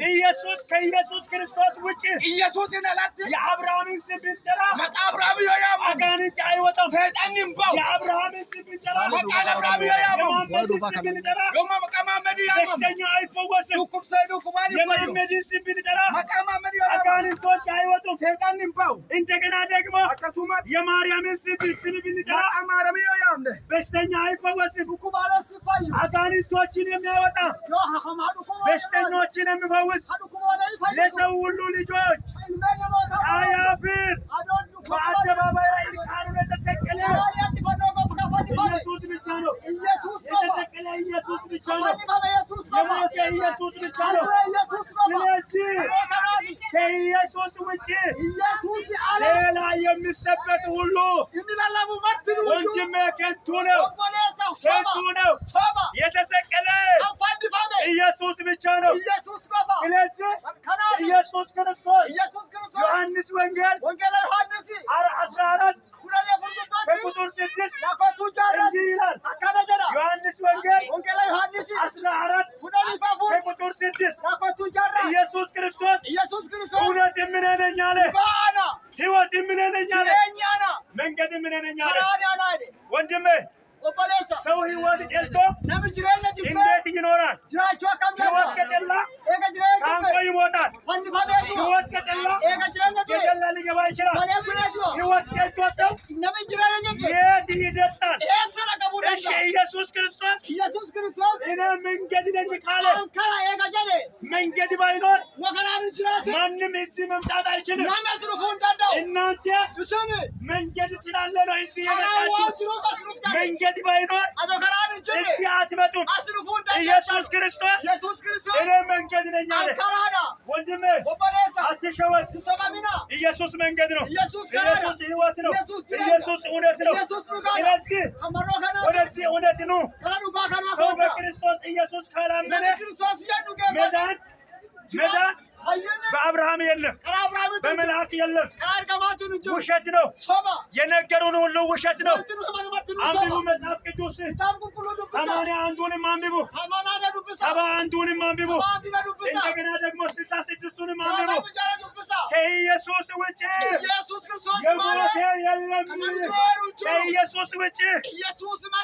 ኢየሱስ ከኢየሱስ ክርስቶስ ውጪ ኢየሱስ ነላት የአብርሃምን ስም ቢጠራ መቃብራም ያያም አጋንንት አይወጣም። ሰይጣን ይምባው የአብርሃምን ስም ቢጠራ መቃብራም ያያም የመሐመድን ስም ቢጠራ መቃማመድ ያያም በሽተኛ አይፈወስም። ኩብሰይዱ ኩባኒ የመሐመድን ስም ቢጠራ መቃማመድ ያያም አጋንንቶች አይወጡም። ሰይጣን ይምባው እንደገና ደግሞ አከሱማስ የማርያምን ስም ቢጠራ መቃማረም ያያም በሽተኛ አይፈወስም። ኩባለስ ይፋዩ አጋንንቶችን የሚያወጣ ዮ ሐማዱ ኩባለስ በሽተኞችን የሚፈውስ ኩባለስ ይፋዩ ለሰው ሁሉ ልጆች ሳያፍር በአደባባይ ላይ እርቃኑን የተሰቀለ ኢየሱስ ብቻ ነው። የተሰቀለ ኢየሱስ ብቻ ነው። የሞተ ኢየሱስ ብቻ ነው። ስለዚህ ከኢየሱስ ውጪ ሌላ የሚሰበክ ሁሉ ወንድሜ ከንቱ ነው፣ ከንቱ ነው። የተሰቀለ ኢየሱስ ብቻ ነው። ስለዚህ ኢየሱስ ክርስቶስ ዮሐንስ ወንጌል 14 ከቁጥር 6 እንዲህ ይላል። ዮሐንስ ወንጌል 14 ከቁጥር 6 ኢየሱስ ክርስቶስ እውነት ምን ነኝ አለ፣ ሕይወት ምን ነኝ አለ፣ መንገድ ምን ነኝ አለ። ወንድሜ ሰው ሕይወት ጠልቶ እንዴት ይኖራል? ሕይወት ከጠላ ታንቆ ይሞታል። ሕይወት ከጠላ ገደል ሊገባ ይችላል። ሕይወት ጠልቶ ሰው የት ይደርሳል? እሺ ኢየሱስ ክርስቶስ እኔ መንገድ ነኝ ካለ መንገድ ባይኖር ማንም እዚህ መምጣት አይችልም። እናንተ መንገድ ስላለ ነው እዚህ የመጣችሁ። መንገድ ባይኖር እዚህ አትመጡም። ኢየሱስ ክርስቶስ እኔ መንገድ ነኝ አለ። ወንድሜ አትሸወድ። ኢየሱስ መንገድ ነው። ኢየሱስ ሕይወት ነው። ኢየሱስ እውነት ነው። ስለዚህ ወደዚህ እውነት ነው። ሰው በክርስቶስ ኢየሱስ ካላመነ መዳን በአብርሃም የለም፣ በመልአክ የለም። ውሸት ነው። የነገሩን ሁሉ ውሸት ነው። አንብቡ መጽሐፍ ቅዱስ 81ዱንም አንብቡ፣ 71ዱንም አንብቡ፣ እንደገና ደግሞ 66ቱንም አንብቡ። ከኢየሱስ ውጪ የሞተ የለም። ከኢየሱስ ውጪ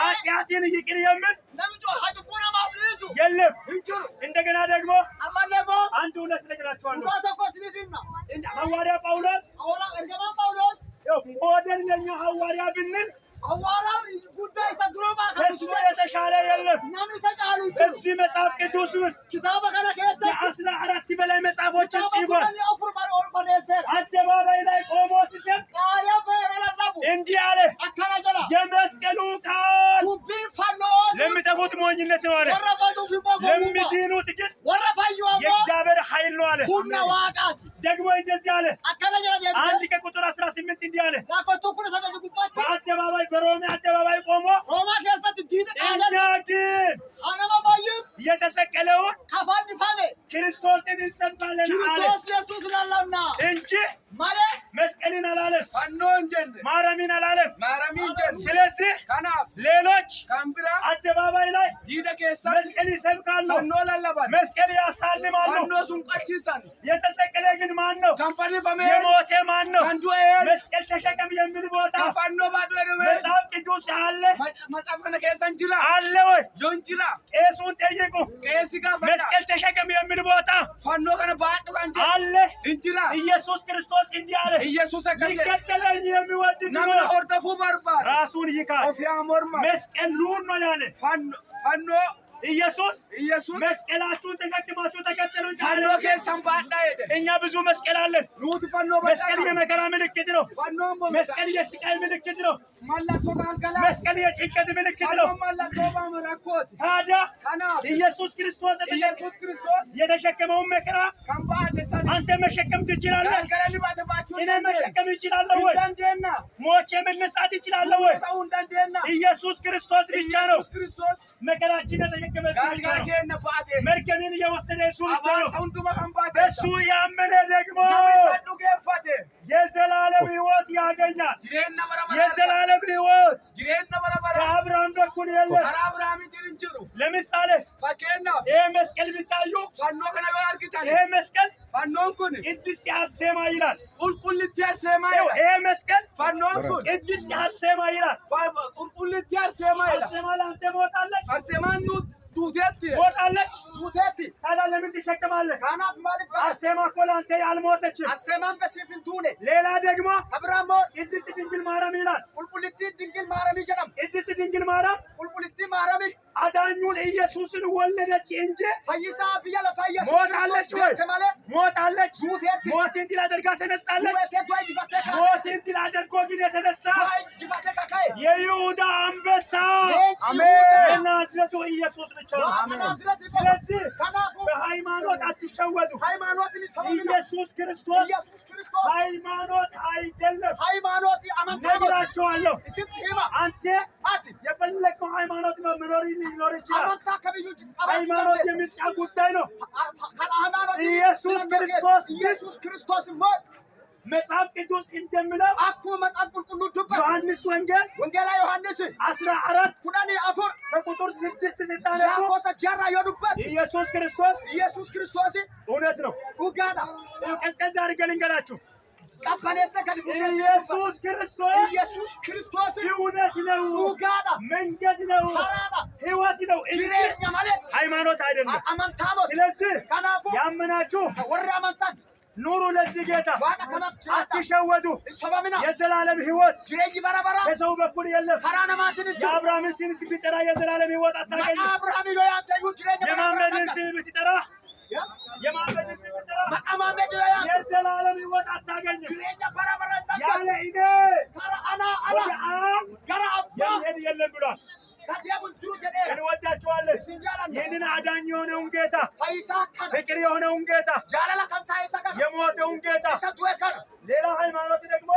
ኃጢአትን ይቅር የሚል የለም። እንደገና ደግሞ አንድ እውነት እነግራችኋለሁ። ሐዋርያ ጳውሎስ ሞዴል ለኛ ሐዋርያ ብንል ከእሱ የተሻለ የለም። በዚህ መጽሐፍ ቅዱስ ውስጥ ከ14 በላይ መጽሐፎችን ጽፏል። አደባባይ ላይ ቆሞ ሲሰብክ እንዲህ አለ፣ የመስቀሉ ቃል ለሚጠፉት ሞኝነት ነው አለ፣ ለሚድኑት ግን የእግዚአብሔር ኃይል ነው አለ። ደግሞ እንደዚህ አለ፣ አንድ ከቁጥር 18 እንዲህ አለ፣ በአደባባይ በሮሜ አደባባይ ቆሞ እኛ ግን የተሰቀለውን ክርስቶስን እንሰብካለን አለ እንጂ መስቀልን አላለም፣ ማረሚን አላለም። ስለዚህ ሌሎች አደባባይ ላይ መስቀል ይሰብካሉ፣ መስቀል ያሳልማሉ። የተሰቀለ ግን ማን ነው? የሞተ ማን ነው? መስቀል ተሸከም የሚል ቦታ መጽሐፍ ቅዱስ አለ አለ ወይ? ቄሱን ጠይቁ። መስቀል ተሸከም የሚል ቦታ አለ። ኢየሱስ ክርስቶስ እንዲህ አለ፣ ሊከተለኝ የሚወድ ራሱን ይካድ መስቀሉን ነው ያለ። ኢየሱስ መስቀላችሁን ተሸክማችሁ ተከተሉኝ ካለ እኛ ብዙ መስቀል አለን። መስቀል የመከራ ምልክት ነው። መስቀል የስቃይ ምልክት ነው። መስቀል የጭንቀት ምልክት ነው። ታዲያ ኢየሱስ ክርስቶስ የተሸከመውን መከራ አንተ መሸከም ትችላለህ? እኔ መሸከም ይችላለሁ ወይ? ሞቼ መነሳት ይችላለሁ ወይ? ኢየሱስ ክርስቶስ ብቻ ነው መከራችን የተሸከመ። መርገምን የወሰደ እሱ ብቻ ነው። እሱ ያመነ ደግሞ የዘላለም ሕይወት ያገኛል። የዘላለም ሕይወት ከአብርሃም በኩል የለም። jiru. ለምሳሌ Fakkeenyaaf ይሄ መስቀል ቢታዩ fannoo kana yoo argitan ይሄ መስቀል fannoon kun ቅድስት አርሴማ ይላል። qulqullittii Arseemaa ይኸው jedha. ይሄ መስቀል Fannoon sun ቅድስት አርሴማ ይላል። qulqullittii Arseemaa jedha. አርሴማ ለአንተ ሞታለች Arseemaan duuteetti. ሞታለች። duuteetti ታዲያ ለምን ትሸከማለህ? kanaaf maaliif አርሴማ እኮ ለአንተ አልሞተችም። arseemaan basiif hin duune ሌላ ደግሞ abiraammoo ቅድስት ድንግል ማርያም ይላል። qulqullittii dingil maaramii jedhama ቅድስት ድንግል ማርያም qulqullittii maaramii አዳኙን ኢየሱስን ወለደች እንጂ fayyisaa biyya lafaa yesuus ሞታለች ወይ? deette malee ሞታለች። duuteetti ሞትን ድል አድርጋ ተነስታለች። du'eetee du'a injifattee kaate ሞትን ድል አድርጎ ግን የተነሳ du'a injifattee kaka'e የይሁዳ አንበሳ አሜን። የናዝሬቱ ኢየሱስ ብቻ ነው። ስለዚህ kanaafuu በሃይማኖት አትሸወዱ። ሃይማኖትን ሰበብና ኢየሱስ ክርስቶስ ኢየሱስ ክርስቶስ ሃይማኖት አይደለም። ሃይማኖት amantaa ነግራቸዋለሁ። isitti hima አንተ ati የፈለግከው ሃይማኖት ሊኖር ይችላል። amantaa kamiyyuu ሃይማኖት የምርጫ ጉዳይ ነው። kan ሃይማኖት ኢየሱስ ክርስቶስ ኢየሱስ ክርስቶስ immoo መጽሐፍ ቅዱስ እንደሚለው akkuma መጽሐፍ qulqulluu dubbatu ዮሐንስ ወንጌል wangeelaa yohannis 14 kudhanii afur ከቁጥር 6 ስታነቡ lakkoofsa jaarraa yoo dubbatu ኢየሱስ ክርስቶስ ኢየሱስ ክርስቶስ እውነት ነው። dhugaadha ቀዝቀዝ አድርገን ልንገራችሁ። qabbaneessa gadi buuseessa ኢየሱስ ክርስቶስ ኢየሱስ ክርስቶስ እውነት ነው፣ dhugaadha መንገድ ነው፣ karaadha ህይወት ነው እንጂ jireenya malee ሃይማኖት አይደለም። amantaa miti ስለዚህ kanaafuu ያመናችሁ warri amantan ኑሩ ለዚህ ጌታ፣ waaqa kanaaf jiraata አትሸወዱ። hin sobamina የዘላለም ህይወት jireenyi bara baraa በሰው በኩል የለም። karaa namaatiin hin jiru የአብርሃምን ስም ቢጠራ የዘላለም ህይወት አታገኝም። maqaa abrahaamii yoo yaante iyyuu jireenya bara የማምለድን baraa ስም ብትጠራ የማምለድን ስም ብትጠራ maqaa maammeetti yoo yaante የዘላለም ህይወት አታገኝም። jireenya bara baraa hin ያለ argattu እኔ karaa anaa ወደ ala አብ gara abbaa የሚሄድ የለም ብሏል። kadeemun jiru jedheera እንወዳችኋለን። isin jaalanna ይህንን አዳኝ የሆነውን ጌታ፣ fayyisaa kana ፍቅር የሆነውን ጌታ፣ jaalala kan taa'e isa kana የሞተውን ጌታ isa du'e kana ሌላ ሃይማኖት ደግሞ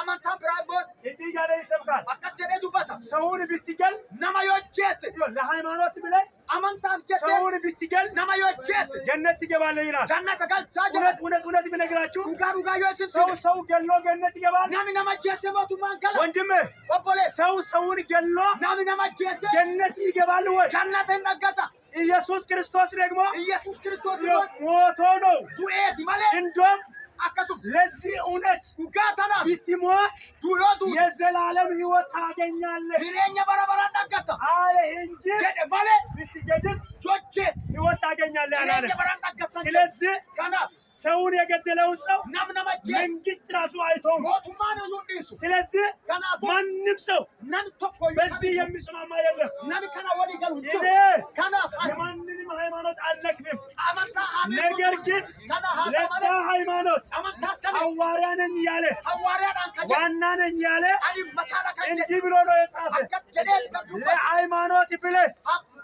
amantaan biraa immoo እንዲህ እያለ ይሰብካል። akkas jedhee dubbata ሰውን ብትገል nama yoo jeette ለሃይማኖት ብለህ amantaaf jettee ሰውን ብትገል nama yoo jeette ገነት ትገባለህ ይላል። jannata galchaa እውነት jira እውነት እውነት ብነግራችሁ dhugaa dhugaa yoo isin ሰው fide ሰው ገሎ ገነት ይገባል። namni nama jeesse mootummaan gala ወንድም obboleessa ሰው ሰውን ገሎ namni nama jeesse ገነት ይገባል ወይ? jannata hin dhaggata ኢየሱስ ክርስቶስ ደግሞ ኢየሱስ ክርስቶስ immoo ሞቶ ነው። du'eeti malee እንደውም akkasuma ለዚህ እውነት dhugaa tanaaf ብትሞት yoo duute የዘላለም ህይወት ታገኛለህ jireenya bara baraa dhaggata አለ እንጂ jedhe malee ብትገድል yoo jeette ህይወት ታገኛለህ አላለ። jireenya bara dhaggata ስለዚህ kanaaf ሰውን የገደለውን ሰው namni nama jeesse መንግስት ራሱ አይተውም። mootummaan iyyuu dhiisu ስለዚህ kanaafuu ማንም ሰው namni tokko iyyuu በዚህ የሚስማማ የለም። namni kana walii galu hin እኔ jiru kanaaf ani የማንንም ሃይማኖት አልነቅፍም። amantaa haa ነገር ግን kana haa ta'u ለዛ malee ሃይማኖት amantaa sana ሐዋርያ ነኝ ያለ hawaariyaadhaan kan jedhe ዋና ነኝ ያለ ani mataadha kan jedhe እንዲህ ብሎ ነው የጻፈ። akkas jedheeti kan dubbatu ለሃይማኖት ብለህ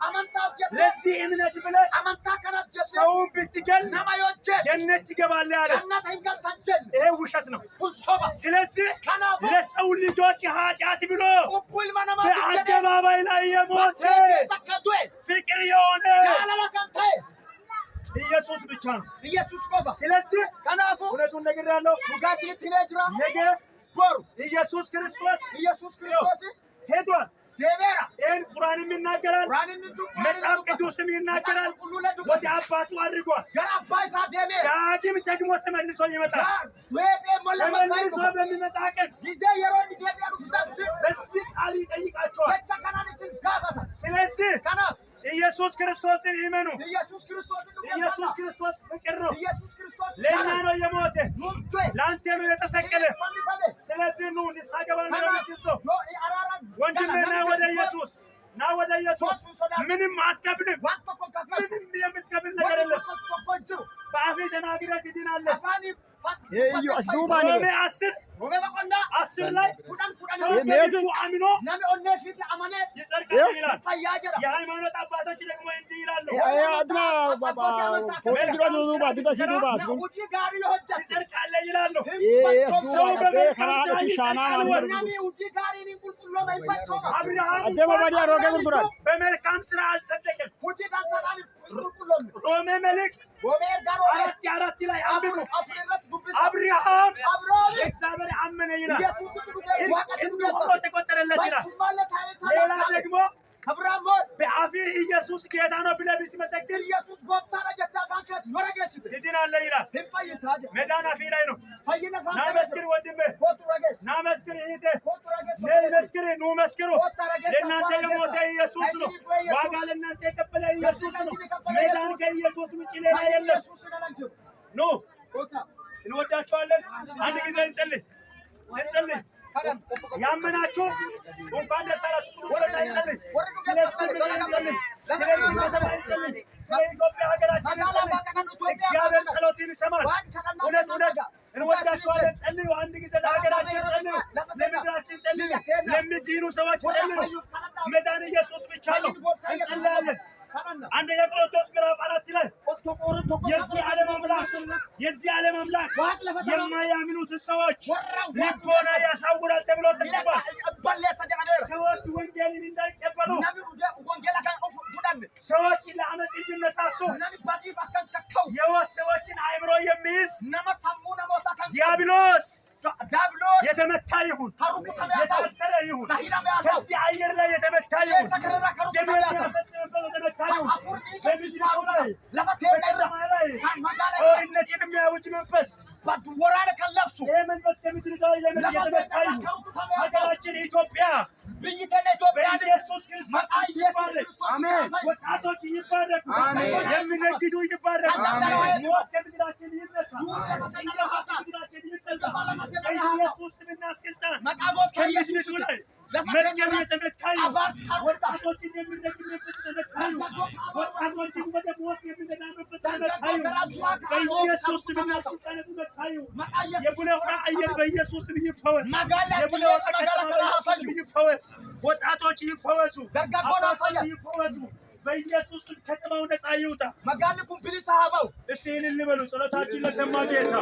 amantaaf jedhe ለዚህ እምነት ብለህ amantaa kanaaf jedhe ሰውን ብትገል nama yoo jeete ገነት ትገባለህ አለ። jannata hin galtan jenne ይሄ ውሸት ነው። kun soba ስለዚህ kanaafuu ለሰው ልጆች ኃጢአት ብሎ cubbuu ilma namaatiif jedhe በአደባባይ ላይ የሞተ keessa akka du'e ፍቅር የሆነ jaalala kan ta'e ኢየሱስ ብቻ ነው። ኢየሱስ qofa ስለዚህ kanaafuu እውነቱን ነግሬሃለሁ። dhugaa sitti himee jira ነገ boru ኢየሱስ ክርስቶስ ኢየሱስ ክርስቶስ ሄዷል። deebeera ይህን ቁርአንም ይናገራል፣ quraanni inni dubbii መጽሐፍ ቅዱስም ይናገራል። qulqulluulee ወደ dubbate አባቱ አድርጓል። gara abbaa isaa deemeera ዳግም ደግሞ ተመልሶ ይመጣል። deebi'ee immoo lammaffaa ተመልሶ dhufa በሚመጣ ቀን gisee yeroo inni deebi'ee dhufu isaatti በዚህ ቃል ይጠይቃቸዋል። jecha kanaan isin gaafata ስለዚህ kanaaf ኢየሱስ ክርስቶስን ይመኑ። ኢየሱስ ክርስቶስን ኢየሱስ dhugeeffadha ክርስቶስ ፍቅር ነው። ኢየሱስ ክርስቶስ ለእኛ ነው የሞተ፣ nuuf du'e ለአንተ ነው የተሰቀለ። siif fannifame ስለዚህ ኑ ንስሐ ገባን kanaaf ለምትል ሰው yoo araaraan ወንድሜ ና ወደ ኢየሱስ፣ ና ወደ ኢየሱስ። ምንም አትከፍልም። waan tokko kaffal ምንም የምትከፍል ነገር wanni የለም። tokko hin jiru በአፍህ ተናግረህ ትድናለህ። afaanii Eeyyuu as duubaan ሮሜ 10 roobee boqonnaa 10 ላይ kudhan ሰው kudhan በልቡ አምኖ namni onnee fiiti amanee ይጸድቃል ይላል። fayyaa jedha የሃይማኖት አባቶች ደግሞ እንዲህ ይላሉ፣ aduma foon dura duuba duba si duuba as kun hojii gaarii yoo hojjette ትጸድቃለህ ይላሉ። as ሰው duuba በመልካም karaa ስራ dhati shaanaa ይጸድቃል ወይ? namni hojii gaariin hin qulqullooma hin balchooma አብርሃም adeema baadiyyaa roogee gurguran በመልካም ስራ አልጸደቀም። hojii dansaadhaan hin qulqulloomne ሮሜ መልእክት roobee ergaa roobee 4:4 ላይ አንብቡ። afur irratti dubbisa አብርሃም abrahaam እግዚአብሔር አመነ ይላል፣ yesuusitti dhufe waaqatti እንዲሁ ሆኖ dhugeeffate ተቆጠረለት ይላል። balchummaan taa'ee ሌላ isaa ደግሞ abrahaam moo በአፍህ ስታመሰግን ኢየሱስ ጎፍታራ ጀታ ባንከት ወረገስት ትድናለህ ይላል። ህንፈይት አጀ መዳን አፊ ላይ ነው። ፈይነ ፋንከ ናመስግን ወንድሜ፣ ኮቱ ረገስ ናመስግን እህቴ፣ ኮቱ ረገስ ነይ መስክሪ፣ ኑ መስክሩ። ለእናንተ የሞተ ኢየሱስ ነው። ዋጋ ለእናንተ የከፈለ ኢየሱስ ነው። መዳን ከኢየሱስ ውጭ ሌላ የለም። ኢየሱስ ነላንጆ ኑ ኮታ እንወዳችኋለን። አንድ ጊዜ እንጸልይ። ያመናችሁ እንኳን ደስ አላችሁ። ወረዳ እንጸልይ። ስለ ስም እንጸልይ። ስለ ከተማ እንጸልይ። ስለ ኢትዮጵያ ሀገራችን እንጸልይ። እግዚአብሔር ጸሎትን ይሰማል። እውነት እንወዳችኋለን። ጸልዩ። አንድ ጊዜ ለሀገራችን ጸልዩ፣ ለምድራችን ጸልዩ፣ ለሚድኑ ሰዎች ጸልዩ። መዳን ኢየሱስ ብቻ ነው። እንጸልያለን። አንደኛ ቆሮንቶስ ምዕራፍ 4 ላይ የዚህ ዓለም አምላክ የማያምኑትን ሰዎች ልቦና ያሳውራል ተብሎ ተጽፏል። ሰዎች ወንጌልን እንዳይቀበሉ፣ ሰዎች ለአመፅ እንዲነሳሱ የሰዎችን አእምሮ የሚይዝ ዲያብሎስ የተመታ ይሁን፣ የታሰረ ይሁን፣ ከዚህ አየር ላይ የተመታ ይሁን፣ ጦርነትን የሚያውጅ መንፈስ ወራነ ከለብሱ ይህ መንፈስ ከምድር ላይ የተመታ ይሁን። ሀገራችን ኢትዮጵያ ብይተነ ኢትዮጵያ ኢየሱስ ክርስቶስ ይባረክ። አሜን። ወጣቶች ይባረኩ፣ የሚነግዱ ይባረኩ። ሞት ከምድራችን ይነሳ፣ ከምድራችን ይነሳ። በኢየሱስ ስምና ስልጣን ከምድሪቱ ላይ መርገም የተመታ ይሁን። ወጣቶችን የሚነግድ መንፈስ የተመታ ይሁን። ወጣቶችን ወደ ሞት የሚነዳ መንፈስ የተመታ ይሁን። በኢየሱስ ስምና ስልጣን የተመታ ይሁን። የቡሌሆራ አየር በኢየሱስ ስም ይፈወስ። የቡሌሆራ ከተማ ይፈወስ። ወጣቶች ይፈወሱ፣ አባቶች ይፈወሱ። በኢየሱስ ስም ከተማው ነፃ ይውጣ። መጋልኩም ፕሊስ አባው እስቲ እልል በሉ። ጸሎታችን ለሰማ ጌታ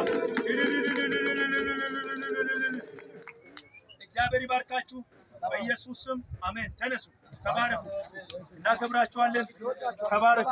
እግዚአብሔር ይባርካችሁ። በኢየሱስ ስም አሜን። ተነሱ፣ ተባረኩ። እናከብራችኋለን። ተባረኩ።